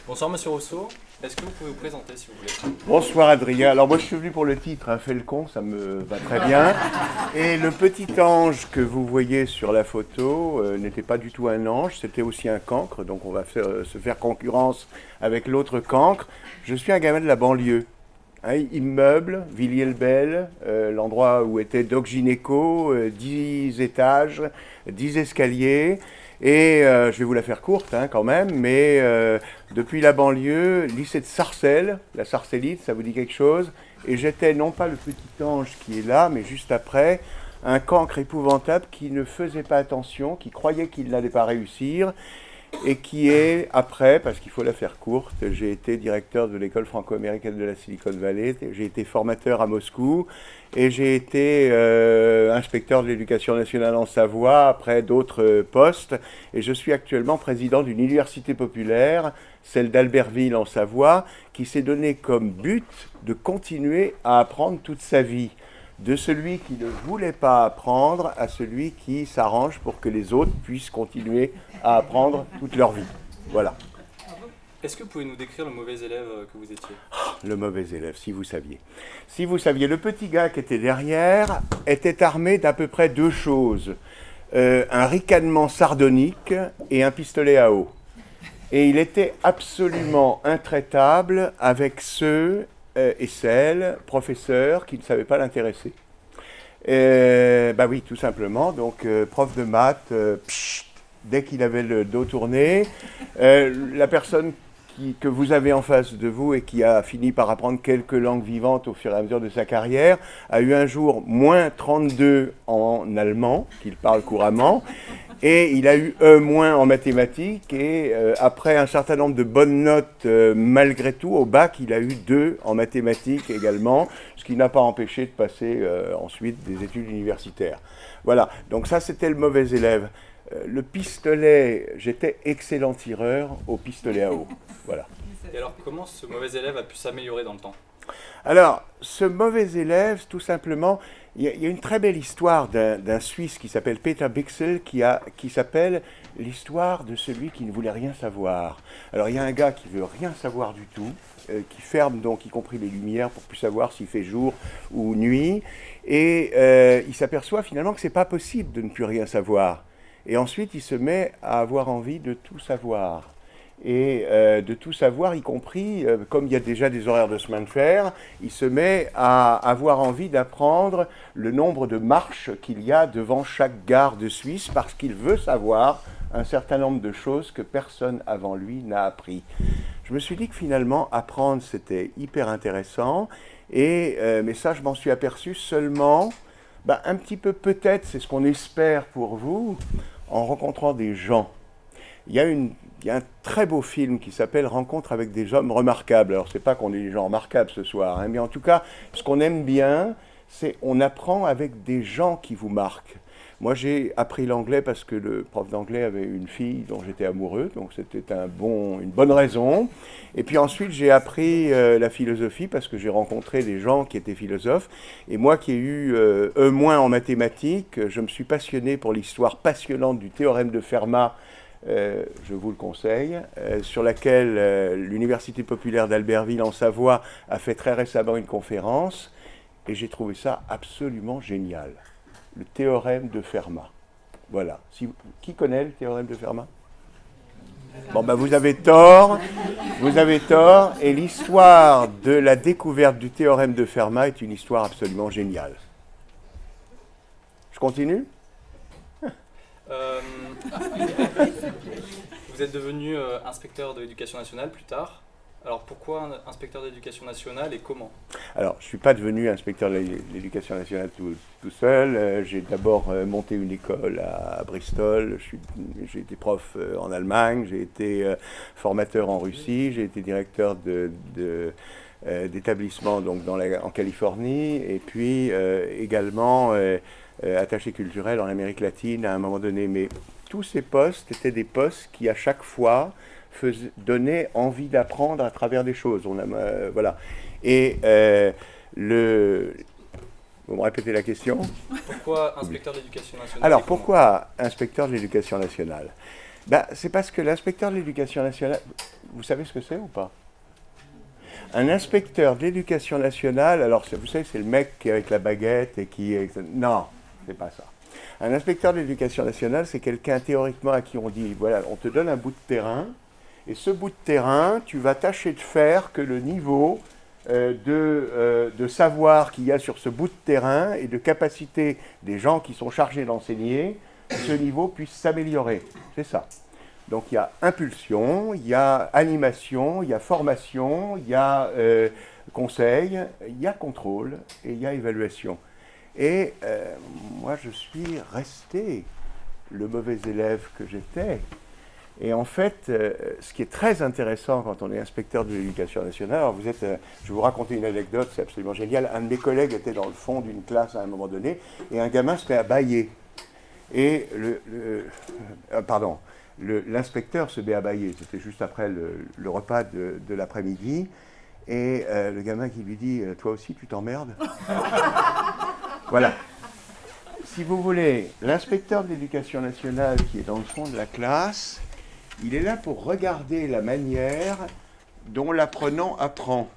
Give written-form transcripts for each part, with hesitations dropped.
Bonsoir Monsieur Rousseau, est-ce que vous pouvez vous présenter s'il vous plaît? Bonsoir Adrien. Alors moi je suis venu pour le titre, hein, Felcon, ça me va très bien. Et le petit ange que vous voyez sur la photo n'était pas du tout un ange, c'était aussi un cancre, donc on va se faire concurrence avec l'autre cancre. Je suis un gamin de la banlieue. Hein, immeuble, Villiers-le-Bel, l'endroit où était Doc Gynéco, 10 étages, 10 escaliers. Et je vais vous la faire courte hein, quand même, mais depuis la banlieue, lycée de Sarcelles, la Sarcellite, ça vous dit quelque chose? Et j'étais non pas le petit ange qui est là, mais juste après, un cancre épouvantable qui ne faisait pas attention, qui croyait qu'il n'allait pas réussir, et qui est, après, parce qu'il faut la faire courte, j'ai été directeur de l'école franco-américaine de la Silicon Valley, j'ai été formateur à Moscou, et j'ai été inspecteur de l'éducation nationale en Savoie, après d'autres postes, et je suis actuellement président d'une université populaire, celle d'Albertville en Savoie, qui s'est donné comme but de continuer à apprendre toute sa vie. De celui qui ne voulait pas apprendre à celui qui s'arrange pour que les autres puissent continuer à apprendre toute leur vie. Voilà. Est-ce que vous pouvez nous décrire le mauvais élève que vous étiez? Le mauvais élève, si vous saviez. Si vous saviez, le petit gars qui était derrière était armé d'à peu près deux choses. Un ricanement sardonique et un pistolet à eau. Et il était absolument intraitable avec ceux et celles, professeurs, qui ne savaient pas l'intéresser. Bah oui, tout simplement. Donc, prof de maths, dès qu'il avait le dos tourné, la personne que vous avez en face de vous et qui a fini par apprendre quelques langues vivantes au fur et à mesure de sa carrière, a eu un jour moins 32 en allemand, qu'il parle couramment, et il a eu moins en mathématiques, et après un certain nombre de bonnes notes, malgré tout, au bac, il a eu 2 en mathématiques également, ce qui n'a pas empêché de passer ensuite des études universitaires. Voilà, donc ça c'était le mauvais élève. Le pistolet, j'étais excellent tireur au pistolet à eau. Voilà. Et alors comment ce mauvais élève a pu s'améliorer dans le temps? Alors, ce mauvais élève, tout simplement, il y a une très belle histoire d'un Suisse qui s'appelle Peter Bixel, qui s'appelle l'histoire de celui qui ne voulait rien savoir. Alors, il y a un gars qui veut rien savoir du tout, qui ferme donc y compris les lumières pour plus savoir s'il fait jour ou nuit, et il s'aperçoit finalement que c'est pas possible de ne plus rien savoir. Et ensuite, il se met à avoir envie de tout savoir. Et de tout savoir, y compris, comme il y a déjà des horaires de chemin de fer, il se met à avoir envie d'apprendre le nombre de marches qu'il y a devant chaque gare de Suisse, parce qu'il veut savoir un certain nombre de choses que personne avant lui n'a appris. Je me suis dit que finalement, apprendre, c'était hyper intéressant, mais ça, je m'en suis aperçu seulement, un petit peu peut-être, c'est ce qu'on espère pour vous, en rencontrant des gens. Il y a un très beau film qui s'appelle Rencontre avec des hommes remarquables. Alors, c'est pas qu'on est des gens remarquables ce soir, hein, mais en tout cas, ce qu'on aime bien, c'est on apprend avec des gens qui vous marquent. Moi, j'ai appris l'anglais parce que le prof d'anglais avait une fille dont j'étais amoureux, donc c'était une bonne raison. Et puis ensuite, j'ai appris la philosophie parce que j'ai rencontré des gens qui étaient philosophes. Et moi qui ai eu E- en mathématiques, je me suis passionné pour l'histoire passionnante du théorème de Fermat, je vous le conseille, sur laquelle l'Université populaire d'Albertville en Savoie a fait très récemment une conférence, et j'ai trouvé ça absolument génial. Le théorème de Fermat. Voilà. Qui connaît le théorème de Fermat? Bon, vous avez tort, et l'histoire de la découverte du théorème de Fermat est une histoire absolument géniale. Je continue? Vous êtes devenu inspecteur de l'éducation nationale plus tard. Alors pourquoi inspecteur de l'éducation nationale et comment? Alors, je ne suis pas devenu inspecteur de l'éducation nationale tout seul. J'ai d'abord monté une école à Bristol. J'ai été prof en Allemagne. J'ai été formateur en Russie. J'ai été directeur d'établissement donc en Californie. Et puis également attaché culturel en Amérique latine à un moment donné. Mais tous ces postes étaient des postes qui, à chaque fois, donnaient envie d'apprendre à travers des choses. Voilà. Et vous me répétez la question? Pourquoi inspecteur de l'éducation nationale? Alors, pourquoi inspecteur de l'éducation nationale? Ben, c'est parce que l'inspecteur de l'éducation nationale, vous savez ce que c'est ou pas? Un inspecteur de l'éducation nationale, alors vous savez, c'est le mec qui est avec la baguette et qui... Non, c'est pas ça. Un inspecteur de l'éducation nationale, c'est quelqu'un théoriquement à qui on dit, voilà, on te donne un bout de terrain, et ce bout de terrain, tu vas tâcher de faire que le niveau de savoir qu'il y a sur ce bout de terrain et de capacité des gens qui sont chargés d'enseigner, ce niveau puisse s'améliorer. C'est ça. Donc il y a impulsion, il y a animation, il y a formation, il y a conseil, il y a contrôle et il y a évaluation. Et moi je suis resté le mauvais élève que j'étais. Et en fait, ce qui est très intéressant quand on est inspecteur de l'éducation nationale, alors je vais vous raconter une anecdote, c'est absolument génial. Un de mes collègues était dans le fond d'une classe à un moment donné, et un gamin se met à bâiller. Et l'inspecteur se met à bâiller, c'était juste après le repas de l'après-midi, et le gamin qui lui dit « Toi aussi, tu t'emmerdes ?» Voilà. Si vous voulez, l'inspecteur de l'éducation nationale qui est dans le fond de la classe, il est là pour regarder la manière dont l'apprenant apprend.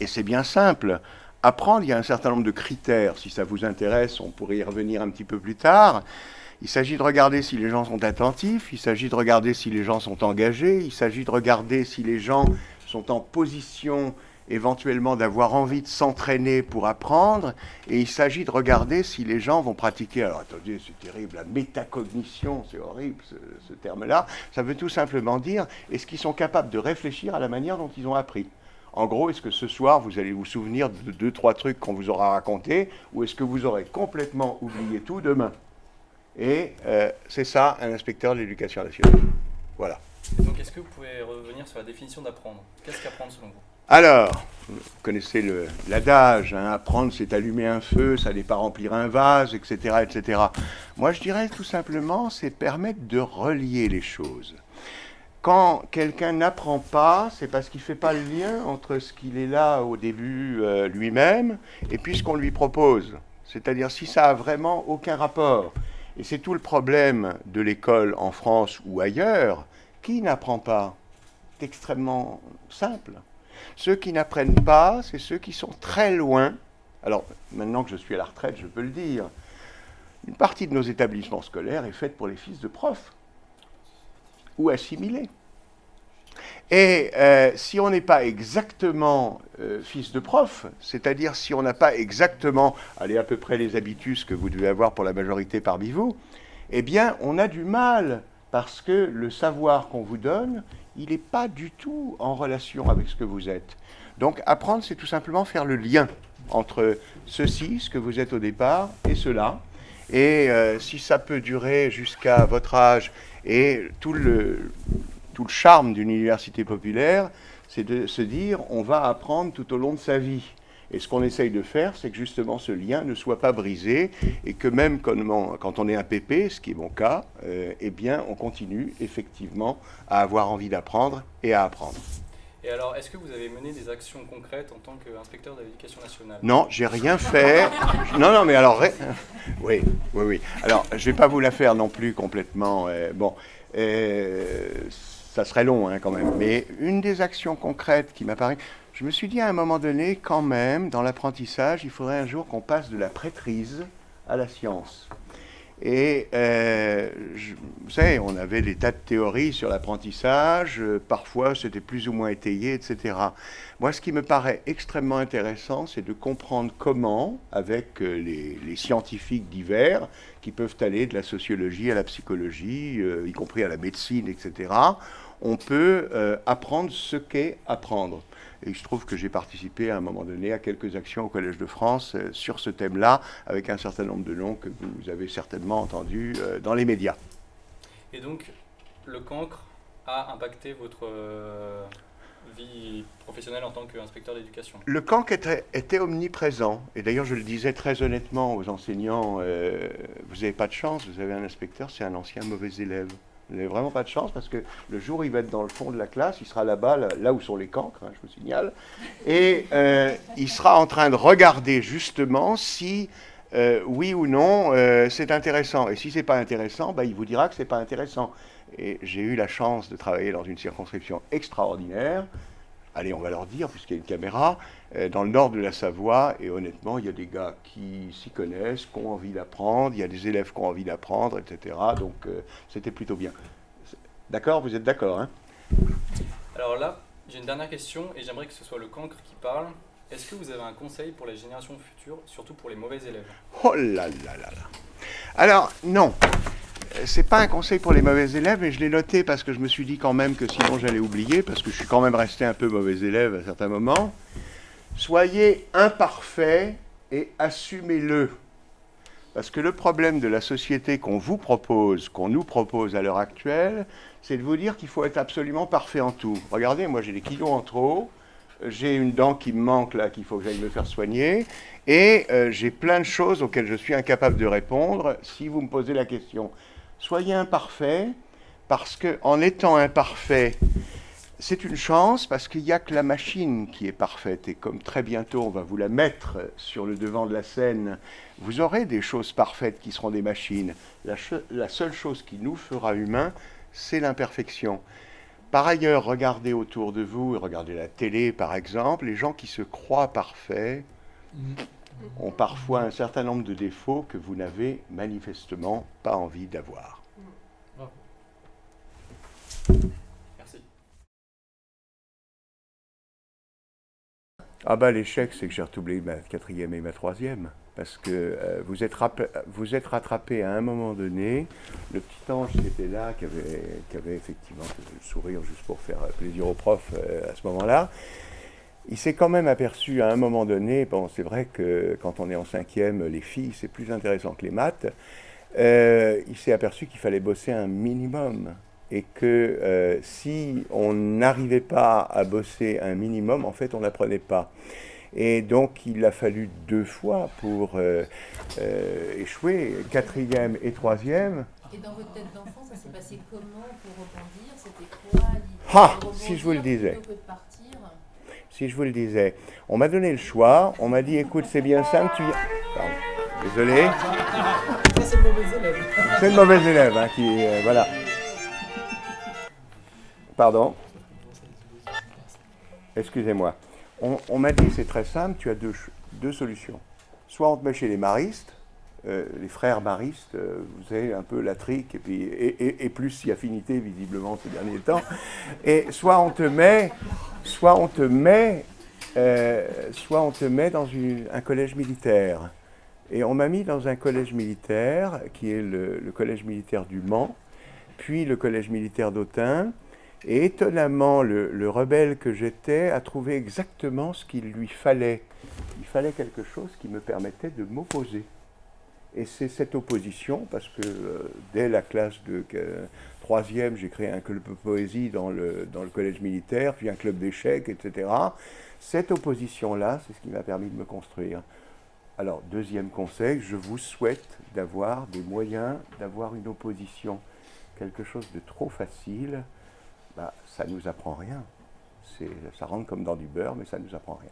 Et c'est bien simple. Apprendre, il y a un certain nombre de critères. Si ça vous intéresse, on pourrait y revenir un petit peu plus tard. Il s'agit de regarder si les gens sont attentifs, il s'agit de regarder si les gens sont engagés, il s'agit de regarder si les gens sont en position éventuellement d'avoir envie de s'entraîner pour apprendre, et il s'agit de regarder si les gens vont pratiquer, alors attendez, c'est terrible, la métacognition, c'est horrible ce terme-là, ça veut tout simplement dire, est-ce qu'ils sont capables de réfléchir à la manière dont ils ont appris? En gros, est-ce que ce soir, vous allez vous souvenir de 2-3 trucs qu'on vous aura racontés, ou est-ce que vous aurez complètement oublié tout demain? Et c'est ça, un inspecteur de l'éducation nationale. Voilà. Donc, est-ce que vous pouvez revenir sur la définition d'apprendre? Qu'est-ce qu'apprendre selon vous? Alors, vous connaissez l'adage, hein, apprendre c'est allumer un feu, ça n'est pas remplir un vase, etc., etc. Moi, je dirais tout simplement, c'est permettre de relier les choses. Quand quelqu'un n'apprend pas, c'est parce qu'il ne fait pas le lien entre ce qu'il est là au début lui-même et puis ce qu'on lui propose. C'est-à-dire si ça n'a vraiment aucun rapport. Et c'est tout le problème de l'école en France ou ailleurs. Qui n'apprend pas? C'est extrêmement simple. Ceux qui n'apprennent pas, c'est ceux qui sont très loin. Alors, maintenant que je suis à la retraite, je peux le dire. Une partie de nos établissements scolaires est faite pour les fils de profs ou assimilés. Et si on n'est pas exactement fils de prof, c'est-à-dire si on n'a pas exactement, allez, à peu près les habitus que vous devez avoir pour la majorité parmi vous, eh bien, on a du mal, parce que le savoir qu'on vous donne, il n'est pas du tout en relation avec ce que vous êtes. Donc, apprendre, c'est tout simplement faire le lien entre ceci, ce que vous êtes au départ, et cela. Et si ça peut durer jusqu'à votre âge, et tout le charme d'une université populaire, c'est de se dire on va apprendre tout au long de sa vie. Et ce qu'on essaye de faire, c'est que justement ce lien ne soit pas brisé et que même quand on est un pépé, ce qui est mon cas, eh bien on continue effectivement à avoir envie d'apprendre et à apprendre. Et alors, est-ce que vous avez mené des actions concrètes en tant qu'inspecteur de l'éducation nationale? Non, j'ai rien fait. Non, mais alors... Oui. Alors, je ne vais pas vous la faire non plus complètement. Ça serait long quand même. Mais une des actions concrètes qui m'apparaît, je me suis dit à un moment donné, quand même, dans l'apprentissage, il faudrait un jour qu'on passe de la prêtrise à la science. Et vous savez, on avait des tas de théories sur l'apprentissage, parfois c'était plus ou moins étayé, etc. Moi, ce qui me paraît extrêmement intéressant, c'est de comprendre comment, avec les scientifiques divers, qui peuvent aller de la sociologie à la psychologie, y compris à la médecine, etc., on peut apprendre ce qu'est apprendre. Et il se trouve que j'ai participé à un moment donné à quelques actions au Collège de France sur ce thème-là, avec un certain nombre de noms que vous avez certainement entendus dans les médias. Et donc, le cancre a impacté votre vie professionnelle en tant qu'inspecteur d'éducation? Le cancre était omniprésent. Et d'ailleurs, je le disais très honnêtement aux enseignants, vous n'avez pas de chance, vous avez un inspecteur, c'est un ancien mauvais élève. Vous n'avez vraiment pas de chance parce que le jour où il va être dans le fond de la classe, il sera là-bas, là où sont les cancres, je vous signale, et il sera en train de regarder justement si Oui ou non, c'est intéressant. Et si c'est pas intéressant, bah, il vous dira que c'est pas intéressant. Et j'ai eu la chance de travailler dans une circonscription extraordinaire. Allez, on va leur dire, puisqu'il y a une caméra, dans le nord de la Savoie, et honnêtement, il y a des gars qui s'y connaissent, qui ont envie d'apprendre, il y a des élèves qui ont envie d'apprendre, etc. Donc, c'était plutôt bien. D'accord? Vous êtes d'accord, hein? Alors là, j'ai une dernière question et j'aimerais que ce soit le cancre qui parle. Est-ce que vous avez un conseil pour les générations futures, surtout pour les mauvais élèves? Oh là là là là. Alors, non. C'est pas un conseil pour les mauvais élèves, mais je l'ai noté parce que je me suis dit quand même que sinon j'allais oublier, parce que je suis quand même resté un peu mauvais élève à certains moments. Soyez imparfait et assumez-le. Parce que le problème de la société qu'on vous propose, qu'on nous propose à l'heure actuelle, c'est de vous dire qu'il faut être absolument parfait en tout. Regardez, moi j'ai des kilos en trop, j'ai une dent qui me manque là, qu'il faut que j'aille me faire soigner, et j'ai plein de choses auxquelles je suis incapable de répondre si vous me posez la question. Soyez imparfait, parce qu'en étant imparfait, c'est une chance, parce qu'il n'y a que la machine qui est parfaite, et comme très bientôt on va vous la mettre sur le devant de la scène, vous aurez des choses parfaites qui seront des machines. La seule chose qui nous fera humains, c'est l'imperfection. Par ailleurs, regardez autour de vous, regardez la télé par exemple, les gens qui se croient parfaits ont parfois un certain nombre de défauts que vous n'avez manifestement pas envie d'avoir. Merci. Ah bah l'échec, c'est que j'ai redoublé ma quatrième et ma troisième. Parce que vous êtes rattrapé à un moment donné. Le petit ange qui était là, qui avait effectivement le sourire juste pour faire plaisir au prof à ce moment-là, il s'est quand même aperçu à un moment donné, bon c'est vrai que quand on est en cinquième, les filles c'est plus intéressant que les maths, il s'est aperçu qu'il fallait bosser un minimum. Et que si on n'arrivait pas à bosser un minimum, en fait on n'apprenait pas. Et donc il a fallu 2 fois pour échouer, quatrième et troisième. Et dans votre tête d'enfant, ça s'est passé comment pour rebondir? C'était quoi l'idée Ah, de rebondir si je vous le disais. plutôt que de partir? Si je vous le disais. On m'a donné le choix, on m'a dit écoute c'est bien simple, tu... Pardon, désolé. Ça, c'est le mauvais élève. C'est le mauvais élève hein, qui... voilà. Pardon. Excusez-moi. On m'a dit c'est très simple, tu as deux solutions. Soit on te met chez les maristes, les frères maristes, vous avez un peu la trique et plus si affinité visiblement ces derniers temps. Et soit on te met dans un collège militaire. Et on m'a mis dans un collège militaire qui est le collège militaire du Mans, puis le collège militaire d'Autun. Et étonnamment, le rebelle que j'étais a trouvé exactement ce qu'il lui fallait. Il fallait quelque chose qui me permettait de m'opposer. Et c'est cette opposition, parce que dès la classe de troisième, j'ai créé un club de poésie dans le collège militaire, puis un club d'échecs, etc. Cette opposition-là, c'est ce qui m'a permis de me construire. Alors, deuxième conseil, je vous souhaite d'avoir des moyens, d'avoir une opposition. Quelque chose de trop facile, bah, ça ne nous apprend rien. Ça rentre comme dans du beurre, mais ça ne nous apprend rien.